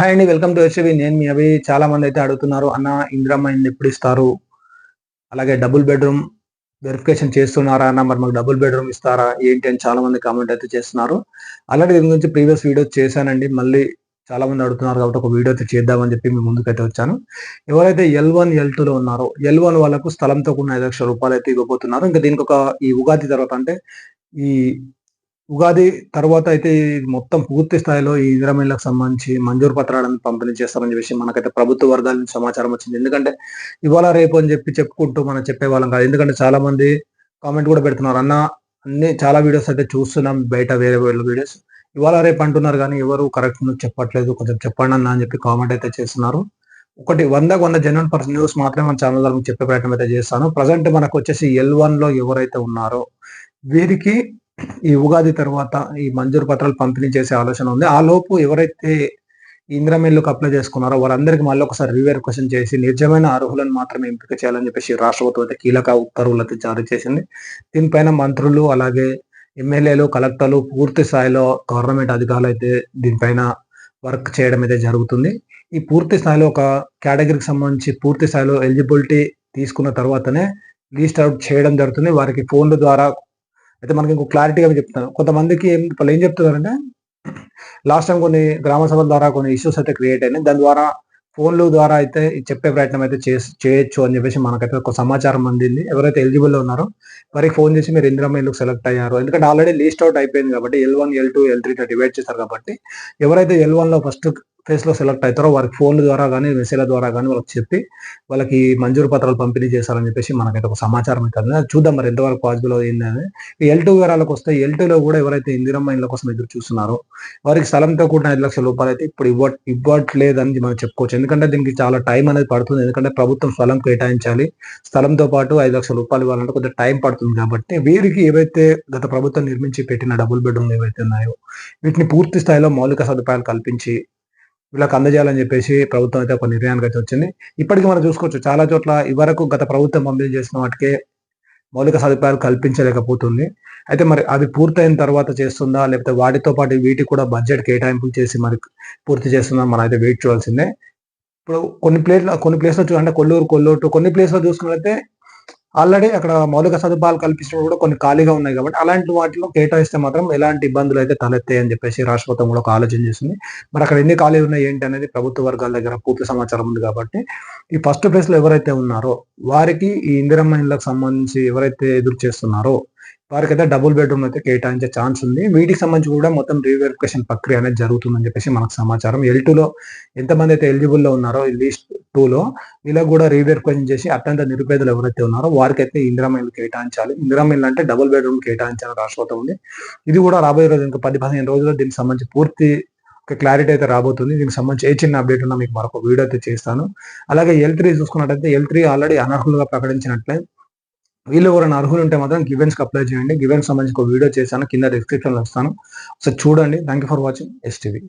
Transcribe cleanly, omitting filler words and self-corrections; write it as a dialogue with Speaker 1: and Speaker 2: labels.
Speaker 1: Hi అండి. Welcome to HV. నేను మీ అభి. చాలా మంది అయితే అడుగుతున్నారు. అన్న ఇందిరమ్మ ఇల్లు ఎప్పుడు ఇస్తారు? అలాగే డబుల్ బెడ్‌రూమ్ వెరిఫికేషన్ చేస్తున్నారా అన్న? మరి మాకు డబుల్ బెడ్‌రూమ్ ఇస్తారా? ఏంటి అని చాలా మంది కామెంట్ అయితే చేస్తున్నారు. ఆల్రెడీ దీని గురించి ప్రీవియస్ వీడియోస్ చేశానండి. మళ్ళీ చాలా మంది అడుగుతున్నారు కాబట్టి ఒక వీడియో అయితే చేద్దామని చెప్పి మీ ముందుకైతే వచ్చాను. ఎవరైతే ఎల్1, ఎల్2లో ఉన్నారో ఎల్1 వాళ్ళకు స్థలంతో కూడిన రూ. 5,00,000 అయితే ఇవ్వబోతున్నారు. ఇంకా దీనికొక ఈ ఉగాది తర్వాత అంటే ఈ ఉగాది తర్వాత అయితే ఇది మొత్తం పూర్తి స్థాయిలో ఈ ఇందిరమ్మ ఇళ్ళకి సంబంధించి మంజూరు పత్రాలను పంపిణీ చేస్తామని విషయం మనకైతే ప్రభుత్వ వర్గాల నుంచి సమాచారం వచ్చింది. ఎందుకంటే ఇవాళ రేపు అని చెప్పి చెప్పుకుంటూ మనం చెప్పేవాళ్ళం కాదు. ఎందుకంటే చాలా మంది కామెంట్ కూడా పెడుతున్నారు. అన్న అన్ని చాలా వీడియోస్ అయితే చూస్తున్నాం బయట వేరే వేరే వీడియోస్. ఇవాళ రేపు అంటున్నారు కానీ ఎవరు కరెక్ట్ చెప్పట్లేదు. కొంచెం చెప్పండి అన్న అని చెప్పి కామెంట్ అయితే చేస్తున్నారు. ఒకటి 100కి 100 జెన్యూన్ న్యూస్ మాత్రమే మన ఛానల్ ద్వారా మీకు చెప్పే ప్రయత్నం అయితే చేస్తాను. ప్రజెంట్ మనకు వచ్చేసి ఎల్1లో ఎవరైతే ఉన్నారో వీరికి ఈ ఉగాది తర్వాత ఈ మంజూరు పత్రాలు పంపిణీ చేసే ఆలోచన ఉంది. ఆ లోపు ఎవరైతే ఇందిరమ్మ ఇళ్ళకి అప్లై చేసుకున్నారో వారందరికీ మళ్ళీ ఒకసారి రీవెరిఫికేషన్ చేసి నిజమైన అర్హులను మాత్రమే ఎంపిక చేయాలని చెప్పేసి రాష్ట్ర ప్రభుత్వం అయితే కీలక ఉత్తర్వులు అయితే జారీ చేసింది. దీనిపైన మంత్రులు అలాగే ఎమ్మెల్యేలు, కలెక్టర్లు పూర్తి స్థాయిలో గవర్నమెంట్ అధికారులు అయితే దీనిపైన వర్క్ చేయడం అయితే జరుగుతుంది. ఈ పూర్తి స్థాయిలో ఒక కేటగిరీకి సంబంధించి పూర్తి స్థాయిలో ఎలిజిబిలిటీ తీసుకున్న తర్వాతనే లిస్ట్ అవుట్ చేయడం జరుగుతుంది. వారికి ఫోన్ల ద్వారా అయితే మనకి ఇంకో క్లారిటీగా చెప్తాను. కొంతమందికి వాళ్ళు ఏం చెప్తున్నారంటే లాస్ట్ టైం కొన్ని గ్రామ సభల ద్వారా కొన్ని ఇష్యూస్ అయితే క్రియేట్ అయినాయి. దాని ద్వారా ఫోన్‌ల ద్వారా అయితే చెప్పే ప్రయత్నం అయితే చేయొచ్చు అని చెప్పేసి మనకైతే ఒక సమాచారం అందింది. ఎవరైతే ఎలిజిబుల్‌లో ఉన్నారో వారికి ఫోన్ చేసి మీరు ఇందిరమ్మ ఇల్లుకి సెలెక్ట్ అయ్యారు. ఎందుకంటే ఆల్రెడీ లిస్ట్ అవుట్ అయిపోయింది కాబట్టి ఎల్1, ఎల్2, ఎల్3గా డివైడ్ చేశారు కాబట్టి ఎవరైతే ఎల్1లో ఫస్ట్ ఫేజ్‌లో సెలెక్ట్ అవుతారో వారికి ఫోన్‌ల ద్వారా గాని, మెసేజ్‌ల ద్వారా గాని వాళ్ళకి చెప్పి వాళ్ళకి మంజూరు పత్రాలు పంపిణీ చేశారని చెప్పేసి మనకైతే ఒక సమాచారం అయితే అందింది. అది చూద్దాం మరి ఎంతవరకు పాసిబుల్ ఏందని. ఈ ఎల్2 వివరాలకొస్తే ఎల్2లో కూడా ఎవరైతే ఇందిరమ్మ ఇళ్ళ కోసం ఎదురు చూస్తున్నారో వారికి స్థలంతో కూడిన రూ. 5,00,000 అయితే ఇప్పుడు ఇవ్వట్లేదని మనం చెప్పుకోవచ్చు. ఎందుకంటే దీనికి చాలా టైం అనేది పడుతుంది. ఎందుకంటే ప్రభుత్వం స్థలం కేటాయించాలి. స్థలంతో పాటు రూ. 5,00,000 ఇవ్వాలంటే కొంచెం టైం పడుతుంది కాబట్టి వీరికి ఏవైతే గత ప్రభుత్వం నిర్మించి పెట్టిన డబుల్ బెడ్‌రూమ్‌లు ఏవైతే ఉన్నాయో వీటిని పూర్తి స్థాయిలో మౌలిక సదుపాయాలు కల్పించి వీళ్ళకి అందజేయాలని చెప్పేసి ప్రభుత్వం అయితే ఒక నిర్ణయానికి అయితే వచ్చింది. ఇప్పటికి మనం చూసుకోవచ్చు చాలా చోట్ల ఇదివరకు గత ప్రభుత్వం పంపిణీ చేసిన వాటికే మౌలిక సదుపాయాలు కల్పించలేకపోతుంది. అయితే మరి అది పూర్తయిన తర్వాత చేస్తుందా? లేకపోతే వాటితో పాటు వీటికి కూడా బడ్జెట్ కేటాయింపులు చేసి మరి పూర్తి చేస్తుందా? మనమైతే వెయిట్ చూడాల్సిందే. ఇప్పుడు కొన్ని ప్లేస్‌లో అంటే కొల్లూరు, కొల్లోటు కొన్ని ప్లేస్‌లో చూసుకున్నట్లయితే ఆల్రెడీ అక్కడ మౌలిక సదుపాయాలు కల్పించడం కూడా కొన్ని ఖాళీగా ఉన్నాయి కాబట్టి అలాంటి వాటిలో కేటాయిస్తే మాత్రం ఎలాంటి ఇబ్బందులైతే తలెత్తాయని చెప్పేసి రాష్ట్ర ప్రభుత్వం కూడా ఒక ఆలోచన చేసింది. మరి అక్కడ ఎన్ని ఖాళీలు ఉన్నాయి ఏంటి అనేది ప్రభుత్వ వర్గాల దగ్గర పూర్తి సమాచారం ఉంది కాబట్టి ఈ ఫస్ట్ ఫేజ్‌లో ఎవరైతే ఉన్నారో వారికి ఈ ఇందిరమ్మ ఇళ్ళకి సంబంధించి ఎవరైతే ఎదురు చేస్తున్నారో వారికైతే డబుల్ బెడ్‌రూమ్ అయితే కేటాయించే ఛాన్స్ ఉంది. వీటికి సంబంధించి కూడా మొత్తం రీవెరిఫికేషన్ ప్రక్రియ అనేది జరుగుతుందని చెప్పేసి మనకు సమాచారం. ఎల్2లో ఎంతమంది అయితే ఎలిజిబుల్‌లో ఉన్నారో ఈ లిస్ట్ 2లో వీళ్ళకి కూడా రీవెరిఫికేషన్ చేసి అత్యంత నిరుపేదలు ఎవరైతే ఉన్నారో వారికైతే ఇందిరమ్మ ఇల్లు కేటాయించాలి. ఇందిరమ్మ ఇల్లు అంటే డబుల్ బెడ్‌రూమ్ కేటాయించాలని రాష్ట్ర ప్రభుత్వం ఉంది. ఇది కూడా రాబోయే రోజు ఇంకా 10, 15 రోజుల్లో దీనికి సంబంధించి పూర్తి ఒక క్లారిటీ అయితే రాబోతుంది. దీనికి సంబంధించి ఏ చిన్న అప్డేట్ ఉన్నా మీకు మరొక వీడియో అయితే చేస్తాను. అలాగే ఎల్3 చూసుకున్నట్టయితే ఎల్3 ఆల్రెడీ అనర్హులుగా ప్రకటించినట్లే వీళ్ళు ఎవరైనా అర్హులు ఉంటే మాత్రం గివెన్స్‌కి అప్లై చేయండి. గివెన్స్ సంబంధించి ఒక వీడియో చేశాను. కింద డిస్క్రిప్షన్‌లో ఇస్తాను. ఒకసారి చూడండి. Thank you for watching STV.